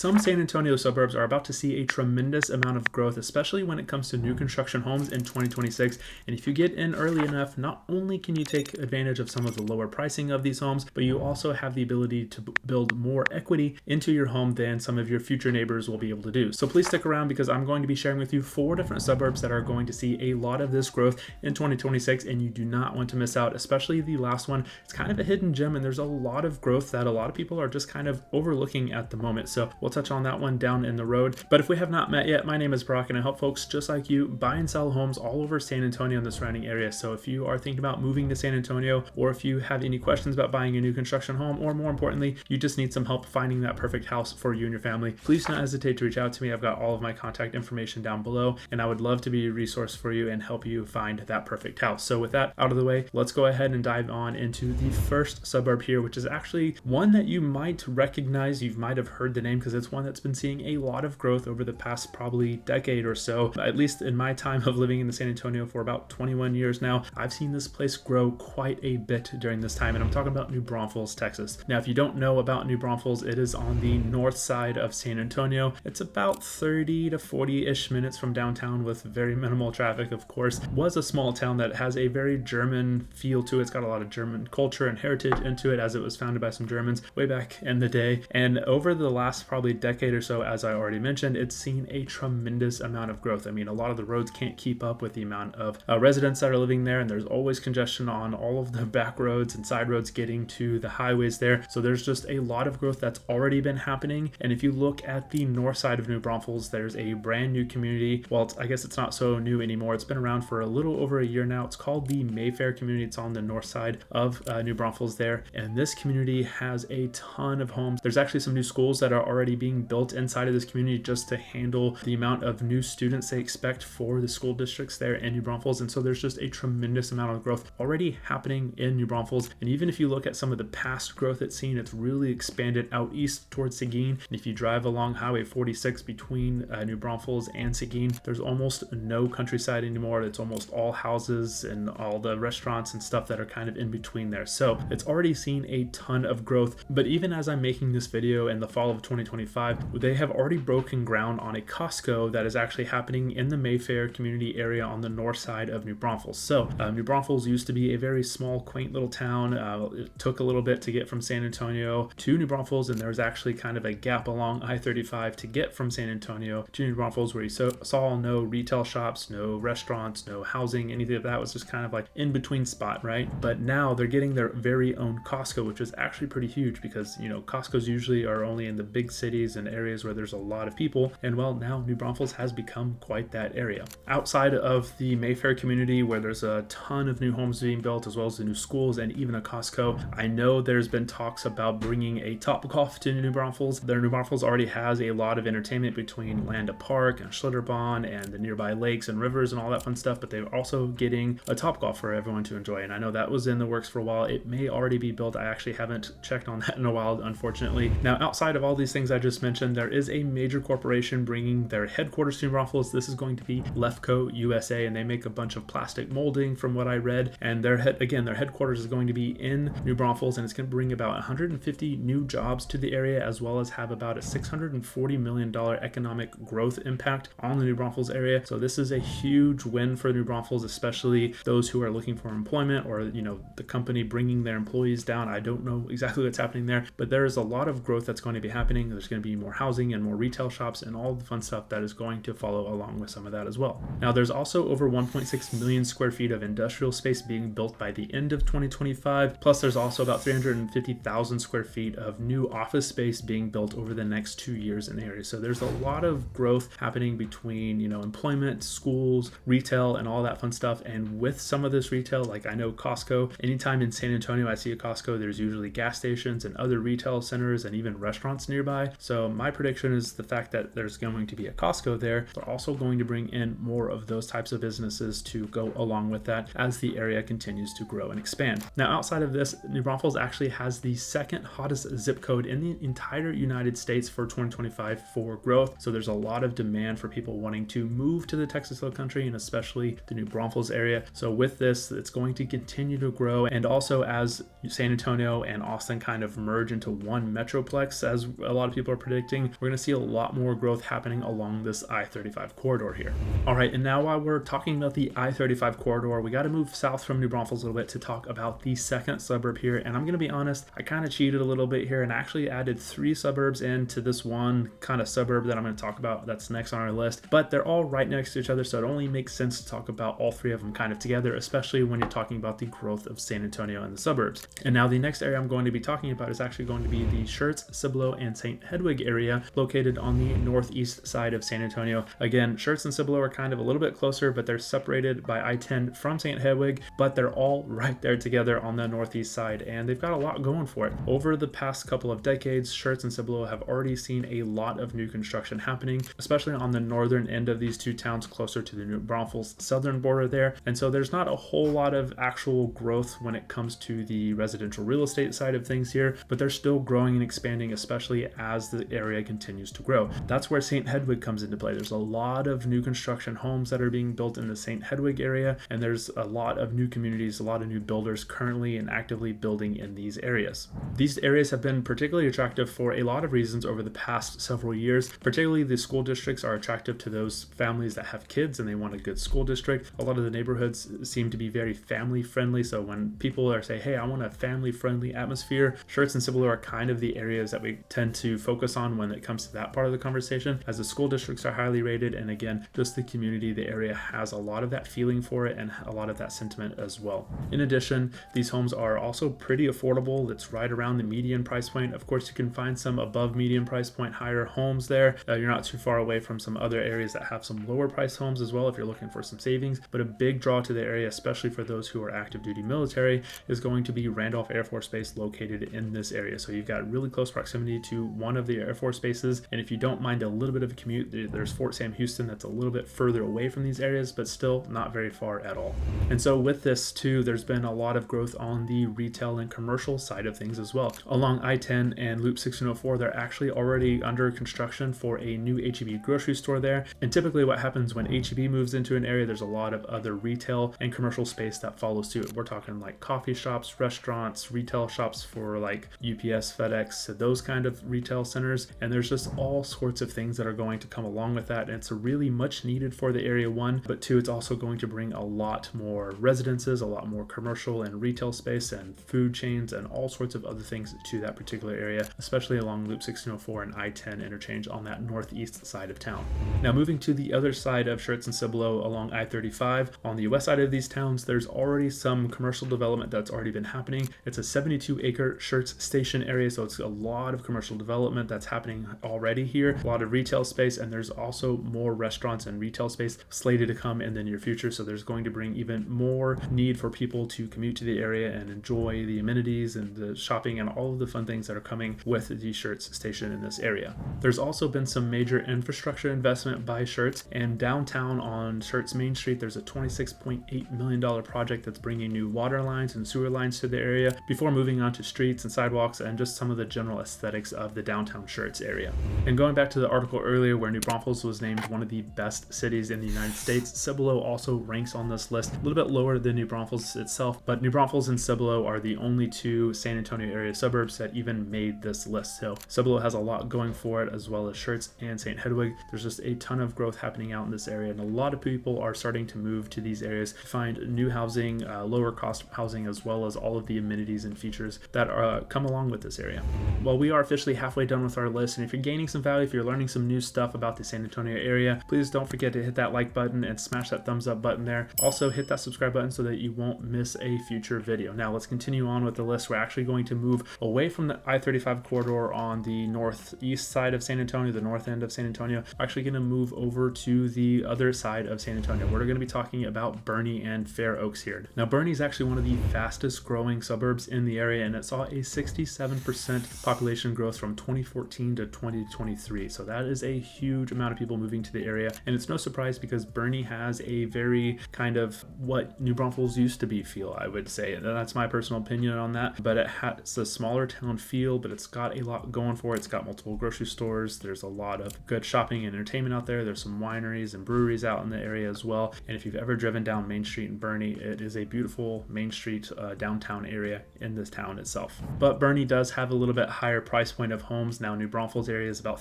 Some San Antonio suburbs are about to see a tremendous amount of growth, especially when it comes to new construction homes in 2026. And if you get in early enough, not only can you take advantage of some of the lower pricing of these homes, but you also have the ability to build more equity into your home than some of your future neighbors will be able to do. So please stick around because I'm going to be sharing with you 4 different suburbs that are going to see a lot of this growth in 2026, and you do not want to miss out, especially the last one. It's kind of a hidden gem, and there's a lot of growth that a lot of people are just kind of overlooking at the moment. So we'll touch on that one down in the road. But if we have not met yet, my name is Brock, and I help folks just like you buy and sell homes all over San Antonio and the surrounding area. So if you are thinking about moving to San Antonio, or if you have any questions about buying a new construction home, or more importantly, you just need some help finding that perfect house for you and your family, please don't hesitate to reach out to me. I've got all of my contact information down below, and I would love to be a resource for you and help you find that perfect house. So with that out of the way, let's go ahead and dive on into the first suburb here, which is actually one that you might recognize. You might have heard the name because it's one that's been seeing a lot of growth over the past probably decade or so. At least in my time of living in the San Antonio for about 21 years now, I've seen this place grow quite a bit during this time, and I'm talking about New Braunfels, Texas. Now, if you don't know about New Braunfels, it is on the north side of San Antonio. It's about 30 to 40-ish minutes from downtown with very minimal traffic, of course. It was a small town that has a very German feel to it. It's got a lot of German culture and heritage into it, as it was founded by some Germans way back in the day. And over the last probably decade or so, as I already mentioned, it's seen a tremendous amount of growth. I mean, a lot of the roads can't keep up with the amount of residents that are living there, and there's always congestion on all of the back roads and side roads getting to the highways there. So there's just a lot of growth that's already been happening. And if you look at the north side of New Braunfels, there's a brand new community. Well, I guess it's not so new anymore. It's been around for a little over a year now. It's called the Mayfair community. It's on the north side of New Braunfels there. And this community has a ton of homes. There's actually some new schools that are already being built inside of this community just to handle the amount of new students they expect for the school districts there in New Braunfels. And so there's just a tremendous amount of growth already happening in New Braunfels. And even if you look at some of the past growth it's seen, it's really expanded out east towards Seguin. And if you drive along Highway 46 between New Braunfels and Seguin, there's almost no countryside anymore. It's almost all houses and all the restaurants and stuff that are kind of in between there. So it's already seen a ton of growth. But even as I'm making this video in the fall of 2025, they have already broken ground on a Costco that is actually happening in the Mayfair community area on the north side of New Braunfels. So New Braunfels used to be a very small, quaint little town. It took a little bit to get from San Antonio to New Braunfels, and there was actually kind of a gap along I-35 to get from San Antonio to New Braunfels where you saw no retail shops, no restaurants, no housing, anything of that. Was just kind of like in between spot, right? But now they're getting their very own Costco, which is actually pretty huge because, you know, Costco's usually are only in the big cities and areas where there's a lot of people. And well, now New Braunfels has become quite that area. Outside of the Mayfair community, where there's a ton of new homes being built, as well as the new schools and even a Costco, I know there's been talks about bringing a Topgolf to New Braunfels. New Braunfels already has a lot of entertainment between Landa Park and Schlitterbahn and the nearby lakes and rivers and all that fun stuff, but they're also getting a Topgolf for everyone to enjoy. And I know that was in the works for a while. It may already be built. I actually haven't checked on that in a while, unfortunately. Now, outside of all these things I just mentioned, there is a major corporation bringing their headquarters to New Braunfels. This is going to be Lefco USA, and they make a bunch of plastic molding from what I read. And their headquarters is going to be in New Braunfels, and it's going to bring about 150 new jobs to the area, as well as have about a $640 million economic growth impact on the New Braunfels area. So this is a huge win for New Braunfels, especially those who are looking for employment, or, you know, the company bringing their employees down. I don't know exactly what's happening there, but there is a lot of growth that's going to be happening. There's going to be more housing and more retail shops and all the fun stuff that is going to follow along with some of that as well. Now, there's also over 1.6 million square feet of industrial space being built by the end of 2025. Plus, there's also about 350,000 square feet of new office space being built over the next 2 years in the area. So there's a lot of growth happening between, you know, employment, schools, retail, and all that fun stuff. And with some of this retail, like I know Costco, anytime in San Antonio I see a Costco, there's usually gas stations and other retail centers and even restaurants nearby. So my prediction is the fact that there's going to be a Costco there, they're also going to bring in more of those types of businesses to go along with that as the area continues to grow and expand. Now, outside of this, New Braunfels actually has the second hottest zip code in the entire United States for 2025 for growth. So there's a lot of demand for people wanting to move to the Texas Hill Country, and especially the New Braunfels area. So with this, it's going to continue to grow. And also, as San Antonio and Austin kind of merge into one metroplex, as a lot of people people are predicting we're going to see a lot more growth happening along this I-35 corridor here. All right, and now while we're talking about the I-35 corridor, we got to move south from New Braunfels a little bit to talk about the second suburb here. And I'm going to be honest, I kind of cheated a little bit here and actually added 3 suburbs into this one kind of suburb that I'm going to talk about that's next on our list, but they're all right next to each other, so it only makes sense to talk about all 3 of them kind of together, especially when you're talking about the growth of San Antonio and the suburbs. And now the next area I'm going to be talking about is actually going to be the Schertz, Cibolo, and St. Hedwig area located on the northeast side of San Antonio. Again, Schertz and Cibolo are kind of a little bit closer, but they're separated by I-10 from St. Hedwig, but they're all right there together on the northeast side, and they've got a lot going for it. Over the past couple of decades, Schertz and Cibolo have already seen a lot of new construction happening, especially on the northern end of these 2 towns closer to the New Braunfels southern border there. And so there's not a whole lot of actual growth when it comes to the residential real estate side of things here, but they're still growing and expanding, especially as the area continues to grow. That's where St. Hedwig comes into play. There's a lot of new construction homes that are being built in the St. Hedwig area, and there's a lot of new communities, a lot of new builders currently and actively building in these areas. These areas have been particularly attractive for a lot of reasons over the past several years. Particularly the school districts are attractive to those families that have kids and they want a good school district. A lot of the neighborhoods seem to be very family friendly, so when people are saying, hey, I want a family friendly atmosphere, Schertz and Cibolo are kind of the areas that we tend to focus on when it comes to that part of the conversation, as the school districts are highly rated, and again, just the community, the area has a lot of that feeling for it and a lot of that sentiment as well. In addition, these homes are also pretty affordable. It's right around the median price point. Of course, you can find some above median price point higher homes there. You're not too far away from some other areas that have some lower price homes as well if you're looking for some savings, but a big draw to the area, especially for those who are active duty military, is going to be Randolph Air Force Base located in this area. So you've got really close proximity to one of the Air Force bases, and if you don't mind a little bit of a commute, there's Fort Sam Houston that's a little bit further away from these areas, but still not very far at all. And so with this too, there's been a lot of growth on the retail and commercial side of things as well. Along I-10 and Loop 1604, they're actually already under construction for a new H-E-B grocery store there. And typically what happens when H-E-B moves into an area, there's a lot of other retail and commercial space that follows suit. We're talking like coffee shops, restaurants, retail shops for like UPS, FedEx, those kind of retail centers. And there's just all sorts of things that are going to come along with that. And it's really much needed for the area, one, but two, it's also going to bring a lot more residences, a lot more commercial and retail space and food chains and all sorts of other things to that particular area, especially along Loop 1604 and I-10 interchange on that northeast side of town. Now moving to the other side of Schertz and Cibolo along I-35, on the west side of these towns, there's already some commercial development that's already been happening. It's a 72-acre Schertz station area, so it's a lot of commercial development that's happening already here, a lot of retail space, and there's also more restaurants and retail space slated to come in the near future, so there's going to bring even more need for people to commute to the area and enjoy the amenities and the shopping and all of the fun things that are coming with the Schertz station in this area. There's also been some major infrastructure investment by Schertz, and downtown on Schertz Main Street, there's a $26.8 million project that's bringing new water lines and sewer lines to the area before moving on to streets and sidewalks and just some of the general aesthetics of the downtown Schertz area. And going back to the article earlier where New Braunfels was named one of the best cities in the United States, Cibolo also ranks on this list, a little bit lower than New Braunfels itself, but New Braunfels and Cibolo are the only 2 San Antonio area suburbs that even made this list. So Cibolo has a lot going for it, as well as Schertz and St. Hedwig. There's just a ton of growth happening out in this area, and a lot of people are starting to move to these areas to find new housing, lower cost housing, as well as all of the amenities and features that come along with this area. Well, we are officially halfway done with our list, and if you're gaining some value, if you're learning some new stuff about the San Antonio area, please don't forget to hit that like button and smash that thumbs up button there. Also hit that subscribe button so that you won't miss a future video. Now let's continue on with the list. We're actually going to move away from the I-35 corridor on the northeast side of San Antonio, the north end of San Antonio. We're actually going to move over to the other side of San Antonio. We're going to be talking about Boerne and Fair Oaks here. Now Boerne is actually one of the fastest growing suburbs in the area, and it saw a 67% population growth from 2014 to 2023. So that is a huge amount of people moving to the area, and it's no surprise because Boerne has a very kind of what New Braunfels used to be feel, I would say. And that's my personal opinion on that, but it's a smaller town feel, but it's got a lot going for it. It's got multiple grocery stores. There's a lot of good shopping and entertainment out there. There's some wineries and breweries out in the area as well. And if you've ever driven down Main Street in Boerne, it is a beautiful Main Street downtown area in this town itself. But Boerne does have a little bit higher price point of homes homes. Now New Braunfels area is about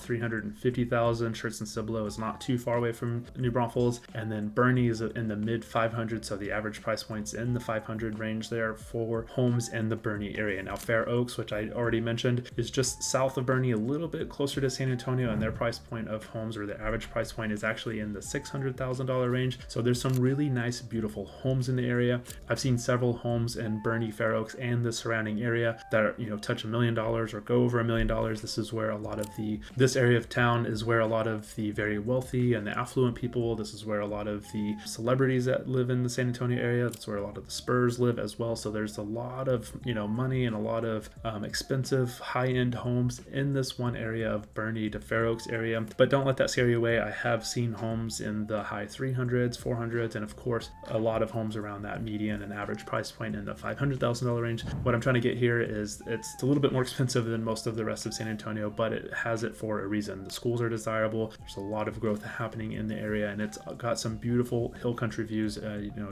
350,000. Schertz and Cibolo is not too far away from New Braunfels, and then Boerne is in the mid 500s, so the average price points in the 500 range there for homes in the Boerne area. Now Fair Oaks, which I already mentioned, is just south of Boerne, a little bit closer to San Antonio, and their price point of homes, or the average price point, is actually in the $600,000 range. So there's some really nice, beautiful homes in the area. I've seen several homes in Boerne, Fair Oaks, and the surrounding area that are, touch $1 million or go over $1 million. This is where this area of town is where a lot of the very wealthy and the affluent people, this is where a lot of the celebrities that live in the San Antonio area, that's where a lot of the Spurs live as well. So there's a lot of, money and a lot of expensive high-end homes in this one area of Boerne to Fair Oaks area. But don't let that scare you away. I have seen homes in the high 300s, 400s, and of course a lot of homes around that median and average price point in the $500,000 range. What I'm trying to get here is it's a little bit more expensive than most of the rest of San Antonio, but it has it for a reason. The schools are desirable. There's a lot of growth happening in the area, and it's got some beautiful hill country views,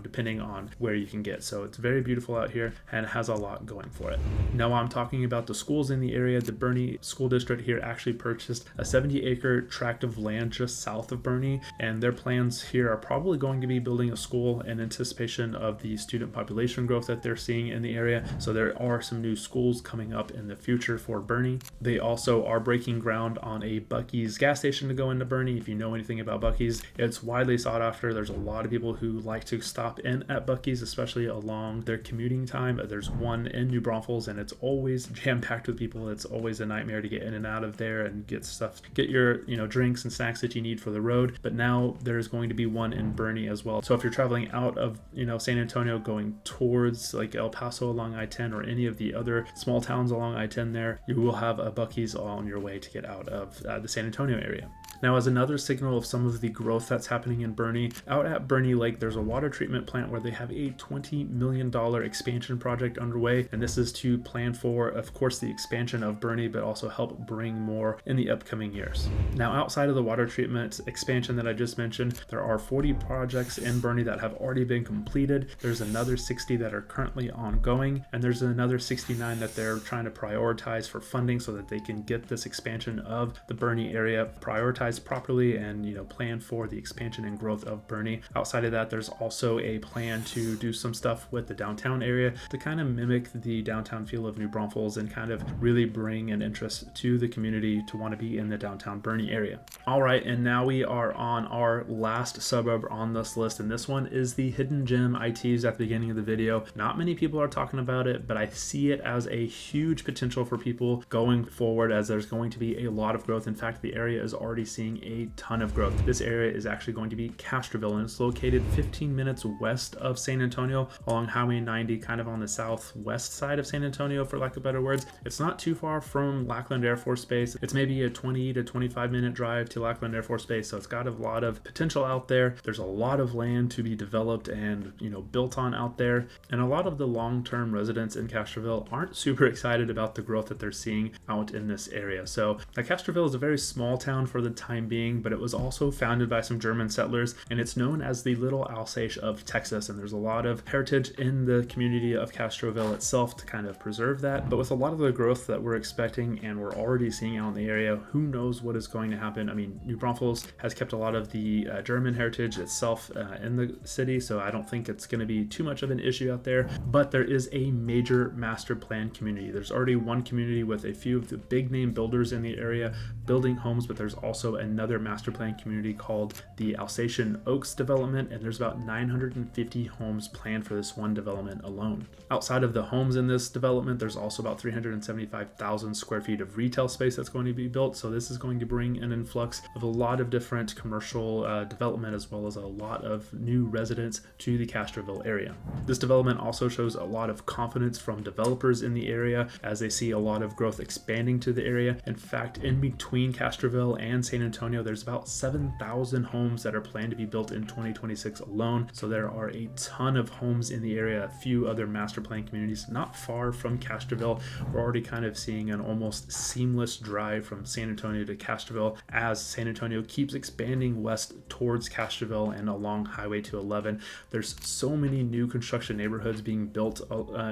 depending on where you can get. So it's very beautiful out here and it has a lot going for it. Now I'm talking about the schools in the area. The Boerne School District here actually purchased a 70-acre tract of land just south of Boerne, and their plans here are probably going to be building a school in anticipation of the student population growth that they're seeing in the area. So there are some new schools coming up in the future for Boerne. They also are breaking ground on a Buc-ee's gas station to go into Boerne. If you know anything about Buc-ee's, it's widely sought after. There's a lot of people who like to stop in at Buc-ee's, especially along their commuting time. There's one in New Braunfels, and it's always jam-packed with people. It's always a nightmare to get in and out of there and get your drinks and snacks that you need for the road. But now there's going to be one in Boerne as well. So if you're traveling out of San Antonio going towards like El Paso along I-10 or any of the other small towns along I-10 there, you will have a Buc-ee's on your way to get out of the San Antonio area. Now, as another signal of some of the growth that's happening in Boerne, out at Boerne Lake, there's a water treatment plant where they have a $20 million expansion project underway. And this is to plan for, of course, the expansion of Boerne, but also help bring more in the upcoming years. Now, outside of the water treatment expansion that I just mentioned, there are 40 projects in Boerne that have already been completed. There's another 60 that are currently ongoing, and there's another 69 that they're trying to prioritize for funding so that they can get this expansion of the Boerne area prioritized properly and plan for the expansion and growth of Boerne. Outside of that, there's also a plan to do some stuff with the downtown area to kind of mimic the downtown feel of New Braunfels and kind of really bring an interest to the community to want to be in the downtown Boerne area. All right, and now we are on our last suburb on this list, and this one is the hidden gem I teased at the beginning of the video. Not many people are talking about it, but I see it as a huge potential for people going forward, as there's going to be a lot of growth. In fact, the area is already seeing a ton of growth. This area is actually going to be Castroville, and it's located 15 minutes west of San Antonio along Highway 90, kind of on the southwest side of San Antonio, for lack of better words. It's not too far from Lackland Air Force Base. It's maybe a 20 to 25 minute drive to Lackland Air Force Base, so it's got a lot of potential out there. There's a lot of land to be developed and built on out there, and a lot of the long-term residents in Castroville aren't super excited about the growth that they're seeing out in this area. So Castroville is a very small town for the time being, but it was also founded by some German settlers, and it's known as the Little Alsace of Texas, and there's a lot of heritage in the community of Castroville itself to kind of preserve that. But with a lot of the growth that we're expecting and we're already seeing out in the area, who knows what is going to happen. I mean, New Braunfels has kept a lot of the German heritage itself in the city, so I don't think it's going to be too much of an issue out there. But there is a major master plan community. There's already one community with a few of the big name builders in the area building homes, but there's also another master plan community called the Alsatian Oaks development, and there's about 950 homes planned for this one development alone. Outside of the homes in this development, there's also about 375,000 square feet of retail space that's going to be built, so this is going to bring an influx of a lot of different commercial development, as well as a lot of new residents to the Castroville area. This development also shows a lot of confidence from developers in the area as they see a lot of growth expanding to the area. In fact, in between Castroville and San Antonio, there's about 7,000 homes that are planned to be built in 2026 alone. So there are a ton of homes in the area, a few other master plan communities not far from Castroville. We're already kind of seeing an almost seamless drive from San Antonio to Castroville as San Antonio keeps expanding west towards Castroville and along Highway 211. There's so many new construction neighborhoods being built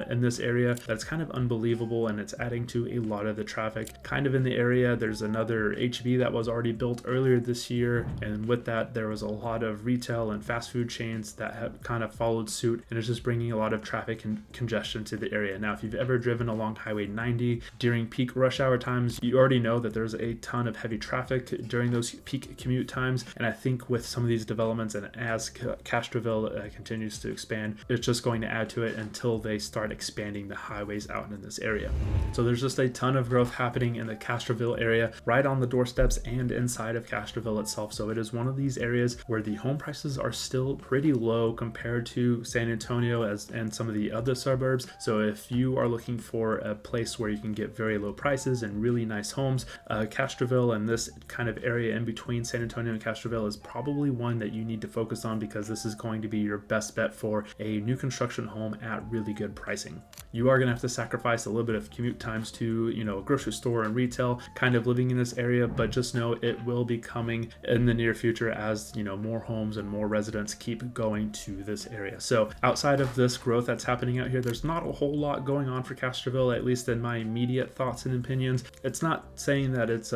in this area that's kind of unbelievable, and it's adding to a lot of the traffic kind of in the area. There's another HB that was already built earlier this year, and with that there was a lot of retail and fast food chains that have kind of followed suit, and it's just bringing a lot of traffic and congestion to the area. Now, if you've ever driven along Highway 90 during peak rush hour times, you already know that there's a ton of heavy traffic during those peak commute times, and I think with some of these developments and as Castroville continues to expand, it's just going to add to it until they start expanding the highways out in this area. So there's just a ton of growth happening in the Castroville area, right on the doorsteps and inside of Castroville itself. So it is one of these areas where the home prices are still pretty low compared to San Antonio and some of the other suburbs. So if you are looking for a place where you can get very low prices and really nice homes, Castroville and this kind of area in between San Antonio and Castroville is probably one that you need to focus on, because this is going to be your best bet for a new construction home at really good pricing. You are going to have to sacrifice a little bit of commute times to, a grocery store and retail kind of living in this area, but just know it will be coming in the near future as, more homes and more residents keep going to this area. So outside of this growth that's happening out here, there's not a whole lot going on for Castroville, at least in my immediate thoughts and opinions. It's not saying that it's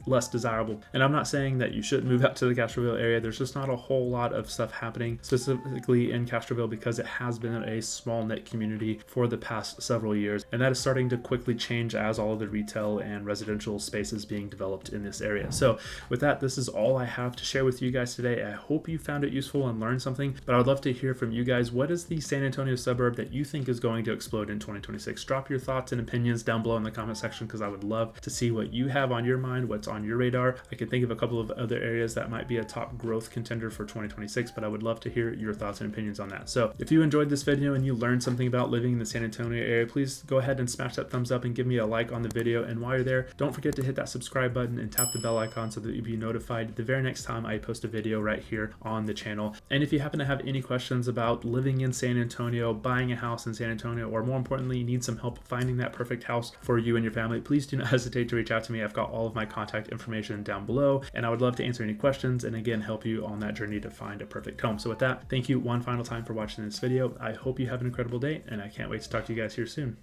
less desirable, and I'm not saying that you shouldn't move out to the Castroville area. There's just not a whole lot of stuff happening specifically in Castroville because it has been a small knit community for the past several years, and that is starting to quickly change as all of the retail and residential spaces being developed in this area. So with that, this is all I have to share with you guys today. I hope you found it useful and learned something, but I would love to hear from you guys. What is the San Antonio suburb that you think is going to explode in 2026? Drop your thoughts and opinions down below in the comment section, because I would love to see what you have on your mind, what's on your radar. I can think of a couple of other areas that might be a top growth contender for 2026, but I would love to hear your thoughts and opinions on that. So if you enjoyed this video and you learned something about living in the San Antonio area, please go ahead and smash that thumbs up and give me a like on the video. And while you're there, don't forget to hit that subscribe button and tap the bell icon so that you'll be notified the very next time I post a video right here on the channel. And if you happen to have any questions about living in San Antonio, buying a house in San Antonio, or more importantly, need some help finding that perfect house for you and your family, please do not hesitate to reach out to me. I've got all of my contact information down below, and I would love to answer any questions and again help you on that journey to find a perfect home. So with that, thank you one final time for watching this video. I hope you have an incredible day, and I can't wait to talk to you guys here soon.